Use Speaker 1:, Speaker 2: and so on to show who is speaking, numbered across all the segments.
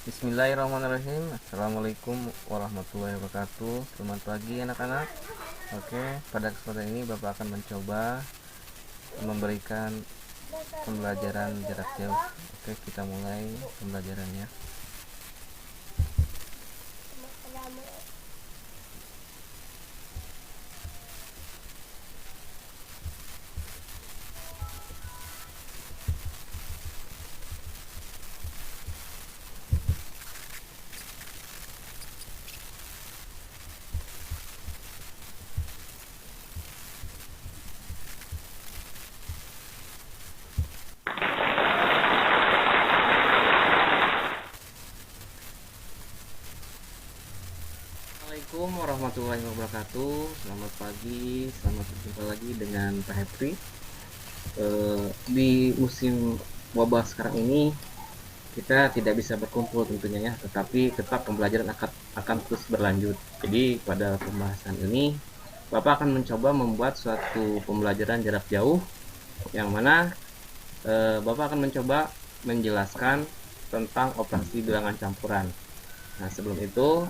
Speaker 1: Bismillahirrahmanirrahim. Assalamualaikum warahmatullahi wabarakatuh. Selamat pagi anak-anak. Oke, pada kesempatan ini Bapak akan mencoba memberikan pembelajaran jarak jauh. Oke, kita mulai pembelajarannya. Assalamualaikum warahmatullahi wabarakatuh. Selamat pagi, selamat berjumpa lagi dengan Pak Hepri. Di musim wabah sekarang ini kita tidak bisa berkumpul tentunya ya, tetapi tetap pembelajaran akan terus berlanjut. Jadi pada pembahasan ini Bapak akan mencoba membuat suatu pembelajaran jarak jauh yang mana Bapak akan mencoba menjelaskan tentang operasi bilangan campuran. Nah, sebelum itu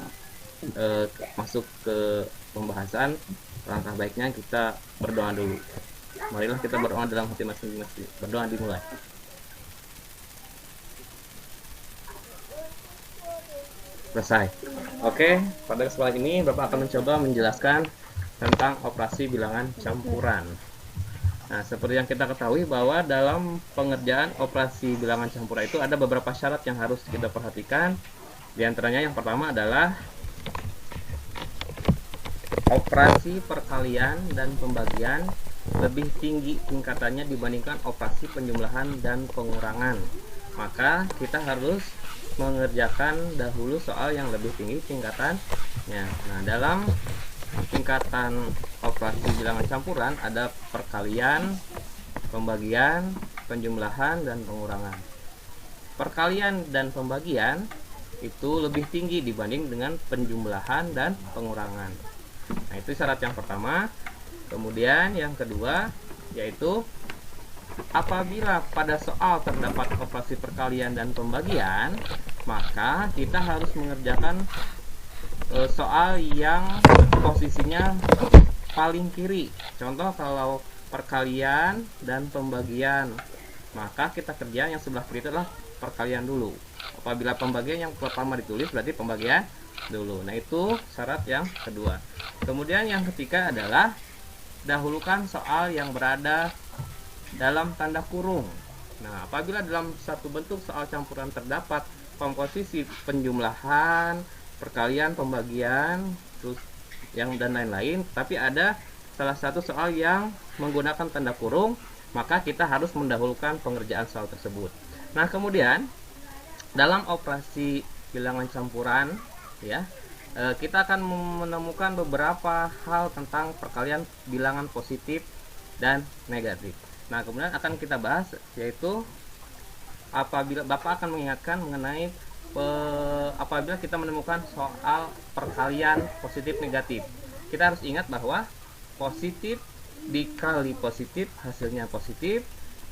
Speaker 1: masuk ke pembahasan, langkah baiknya kita berdoa dulu. Marilah kita berdoa dalam hati masing-masing. Berdoa dimulai. Selesai. Oke, pada kesempatan ini Bapak akan mencoba menjelaskan tentang operasi bilangan campuran. Nah, seperti yang kita ketahui bahwa dalam pengerjaan operasi bilangan campuran itu ada beberapa syarat yang harus kita perhatikan. Di antaranya yang pertama adalah operasi perkalian dan pembagian lebih tinggi tingkatannya dibandingkan operasi penjumlahan dan pengurangan. Maka kita harus mengerjakan dahulu soal yang lebih tinggi tingkatannya. Nah, dalam tingkatan operasi bilangan campuran ada perkalian, pembagian, penjumlahan, dan pengurangan. Perkalian dan pembagian itu lebih tinggi dibanding dengan penjumlahan dan pengurangan. Nah, itu syarat yang pertama. Kemudian yang kedua yaitu apabila pada soal terdapat operasi perkalian dan pembagian, maka kita harus mengerjakan soal yang posisinya paling kiri. Contoh kalau perkalian dan pembagian, maka kita kerja yang sebelah kiri itu adalah perkalian dulu. Apabila pembagian yang pertama ditulis berarti pembagian dulu. Nah, itu syarat yang kedua. Kemudian yang ketiga adalah dahulukan soal yang berada dalam tanda kurung. Nah, apabila dalam satu bentuk soal campuran terdapat komposisi penjumlahan, perkalian, pembagian, terus yang dan lain-lain, tapi ada salah satu soal yang menggunakan tanda kurung, maka kita harus mendahulukan pengerjaan soal tersebut. Nah, kemudian dalam operasi bilangan campuran ya, kita akan menemukan beberapa hal tentang perkalian bilangan positif dan negatif. Nah, kemudian akan kita bahas yaitu apabila Bapak akan mengingatkan mengenai apabila kita menemukan soal perkalian positif negatif. Kita harus ingat bahwa positif dikali positif hasilnya positif,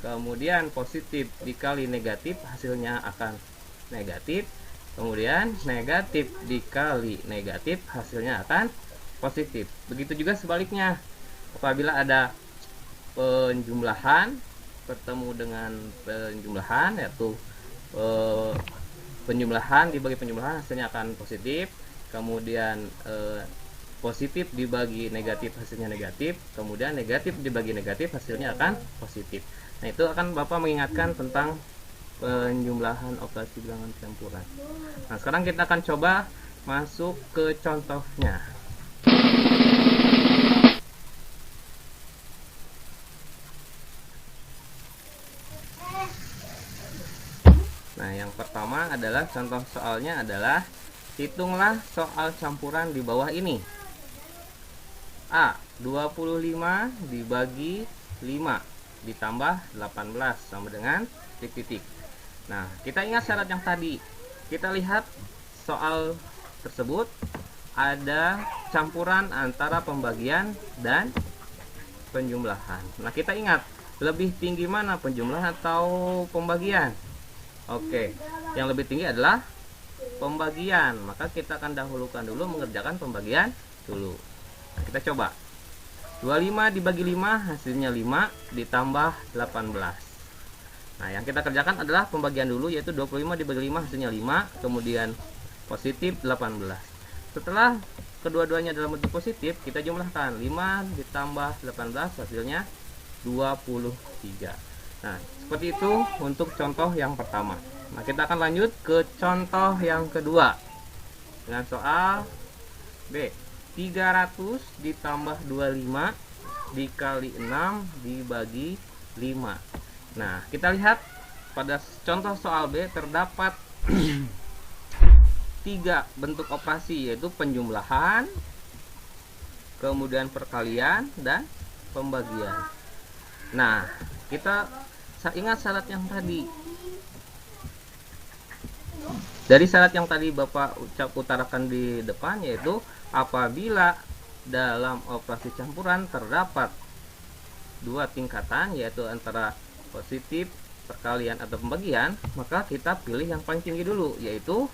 Speaker 1: kemudian positif dikali negatif hasilnya akan negatif, kemudian negatif dikali negatif hasilnya akan positif. Begitu juga sebaliknya, apabila ada penjumlahan bertemu dengan penjumlahan, yaitu penjumlahan dibagi penjumlahan hasilnya akan positif, kemudian positif dibagi negatif hasilnya negatif, kemudian negatif dibagi negatif hasilnya akan positif. Nah, itu akan Bapak mengingatkan tentang penjumlahan operasi bilangan campuran. Nah, sekarang kita akan coba masuk ke contohnya. Nah, yang pertama adalah contoh soalnya adalah hitunglah soal campuran di bawah ini. A. 25 dibagi 5 ditambah 18 sama dengan titik-titik. Nah, kita ingat syarat yang tadi. Kita lihat soal tersebut ada campuran antara pembagian dan penjumlahan. Nah, kita ingat lebih tinggi mana, penjumlahan atau pembagian? Oke, yang lebih tinggi adalah pembagian. Maka kita akan dahulukan dulu mengerjakan pembagian dulu. Nah, kita coba. 25 dibagi 5 hasilnya 5 ditambah 18. Nah, yang kita kerjakan adalah pembagian dulu, yaitu 25 dibagi 5 hasilnya 5, kemudian positif 18. Setelah kedua-duanya dalam bentuk positif, kita jumlahkan 5 ditambah 18 hasilnya 23. Nah, seperti itu untuk contoh yang pertama. Nah, kita akan lanjut ke contoh yang kedua dengan soal B. 300 ditambah 25 dikali 6 dibagi 5. Nah, kita lihat pada contoh soal B terdapat 3 bentuk operasi, yaitu penjumlahan, kemudian perkalian, dan pembagian. Nah, kita ingat syarat yang tadi. Dari syarat yang tadi Bapak utarakan di depan, yaitu apabila dalam operasi campuran terdapat 2 tingkatan, yaitu antara positif, perkalian, atau pembagian, maka kita pilih yang paling tinggi dulu, yaitu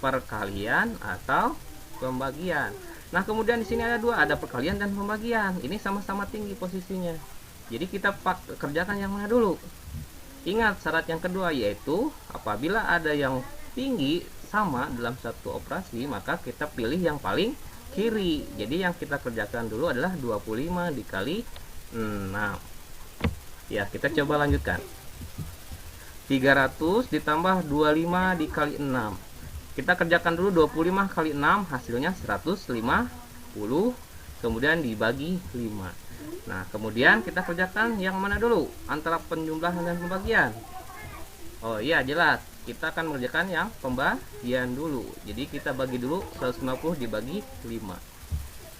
Speaker 1: perkalian atau pembagian. Nah, kemudian di sini ada 2, ada perkalian dan pembagian. Ini sama-sama tinggi posisinya. Jadi kita kerjakan yang mana dulu? Ingat syarat yang kedua, yaitu apabila ada yang tinggi sama dalam satu operasi, maka kita pilih yang paling kiri. Jadi yang kita kerjakan dulu adalah 25 dikali 6. Ya, kita coba lanjutkan. 300 ditambah 25 dikali 6. Kita kerjakan dulu 25 kali 6 hasilnya 150, kemudian dibagi 5. Nah, kemudian kita kerjakan yang mana dulu antara penjumlahan dan pembagian? Oh iya, jelas. Kita akan mengerjakan yang pembagian dulu. Jadi kita bagi dulu 150 dibagi 5.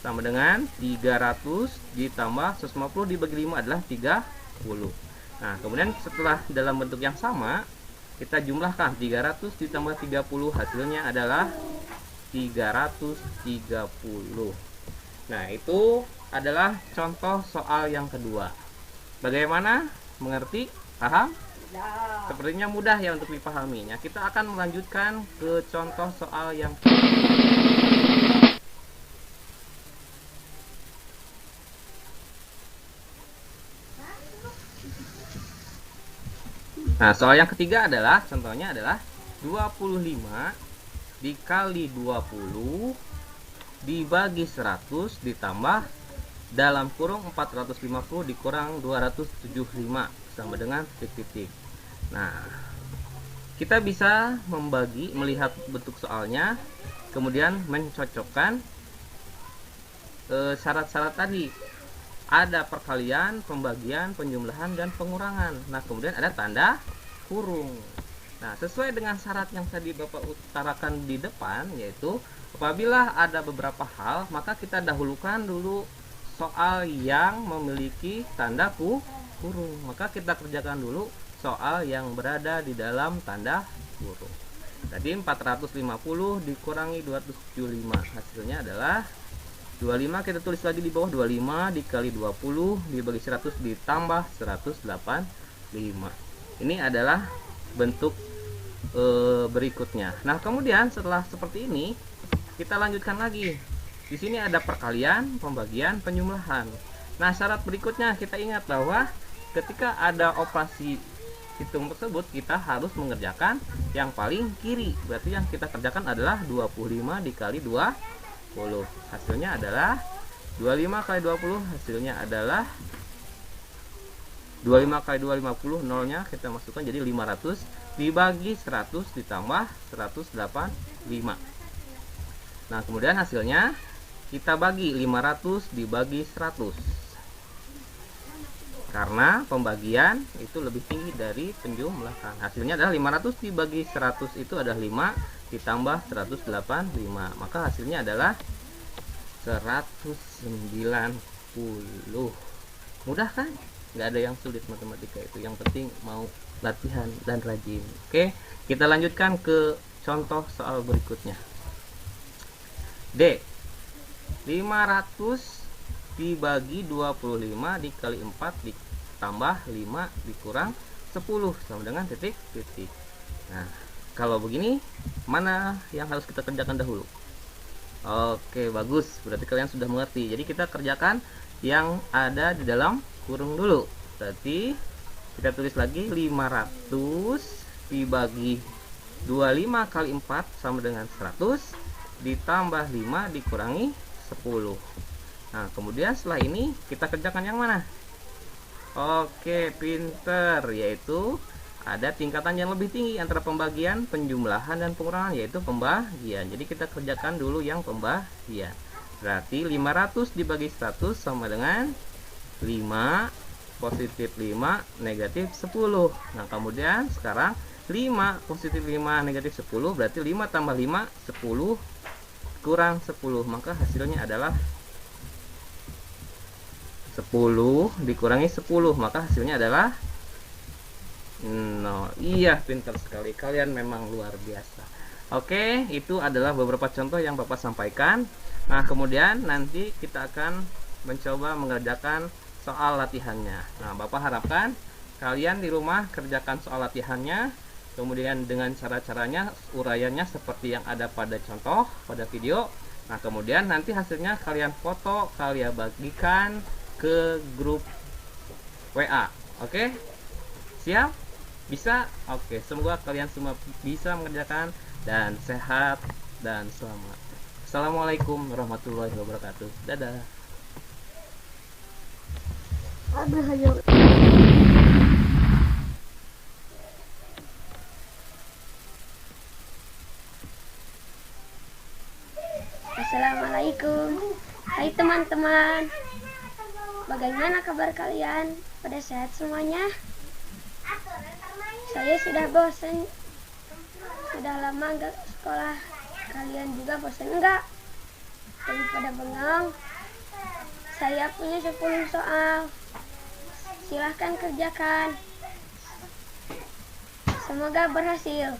Speaker 1: Sama dengan 300 ditambah 150 dibagi 5 adalah 30. Nah, kemudian setelah dalam bentuk yang sama, kita jumlahkan 300 ditambah 30 hasilnya adalah 330. Nah, itu adalah contoh soal yang kedua. Bagaimana? Mengerti? Paham? Sepertinya mudah ya untuk dipahaminya. Kita akan melanjutkan ke contoh soal yang Nah, soal yang ketiga adalah contohnya adalah 25 dikali 20 dibagi 100 ditambah dalam kurung 450 dikurang 275 sama dengan titik-titik. Nah, kita bisa melihat bentuk soalnya, kemudian mencocokkan syarat-syarat tadi. Ada perkalian, pembagian, penjumlahan, dan pengurangan. Nah, kemudian ada tanda kurung. Nah, sesuai dengan syarat yang tadi Bapak utarakan di depan, yaitu apabila ada beberapa hal, maka kita dahulukan dulu soal yang memiliki tanda kurung. Maka kita kerjakan dulu soal yang berada di dalam tanda kurung. Tadi 450 dikurangi 275, hasilnya adalah 25. Kita tulis lagi di bawah, 25 dikali 20 dibagi 100 ditambah 185. Ini adalah bentuk berikutnya. Nah, kemudian setelah seperti ini, kita lanjutkan lagi. Di sini ada perkalian, pembagian, penjumlahan. Nah, syarat berikutnya kita ingat bahwa ketika ada operasi hitung tersebut, kita harus mengerjakan yang paling kiri. Berarti yang kita kerjakan adalah 25 dikali 20. Hasilnya adalah 25 kali 20, hasilnya adalah 25 kali 250, nolnya kita masukkan jadi 500 dibagi 100 ditambah 185. Nah, kemudian hasilnya kita bagi 500 dibagi 100. Karena pembagian itu lebih tinggi dari penjumlahan. Hasilnya adalah 500 dibagi 100 itu adalah 5 ditambah 185. Maka hasilnya adalah 190. Mudah kan? Nggak ada yang sulit matematika itu. Yang penting mau latihan dan rajin. Oke, kita lanjutkan ke contoh soal berikutnya. D. 500 dibagi 25 dikali 4 ditambah 5 dikurang 10 sama dengan titik-titik. Nah, kalau begini mana yang harus kita kerjakan dahulu? Oke, bagus. Berarti kalian sudah mengerti. Jadi kita kerjakan yang ada di dalam kurung dulu. Berarti kita tulis lagi 500 dibagi 25 kali 4 sama dengan 100 ditambah 5 dikurangi 10. Nah, kemudian setelah ini kita kerjakan yang mana? Oke, pinter, yaitu ada tingkatan yang lebih tinggi antara pembagian, penjumlahan, dan pengurangan, yaitu pembagian. Jadi kita kerjakan dulu yang pembagian. Berarti 500 dibagi 100 sama dengan 5 positif 5 negatif 10. Nah, kemudian sekarang 5 positif 5 negatif 10 berarti 5 tambah 5 10 kurang 10, maka hasilnya adalah 10 dikurangi 10, maka hasilnya adalah 0. Iya, pintar sekali, kalian memang luar biasa. Oke, itu adalah beberapa contoh yang Bapak sampaikan. Nah, kemudian nanti kita akan mencoba mengerjakan soal latihannya. Nah, Bapak harapkan kalian di rumah kerjakan soal latihannya, kemudian dengan cara-caranya, uraiannya seperti yang ada pada contoh, pada video. Nah, kemudian nanti hasilnya kalian foto, kalian bagikan ke grup WA. Oke? Siap? Bisa? Oke, semoga kalian semua bisa mengerjakan dan sehat dan selamat. Assalamualaikum warahmatullahi wabarakatuh. Dadah.
Speaker 2: Assalamualaikum. Hai teman-teman, bagaimana kabar kalian? Pada sehat semuanya? Saya sudah bosan, sudah lama nggak sekolah. Kalian juga bosan enggak? Daripada bengong, saya punya 10 soal. Silahkan kerjakan. Semoga berhasil.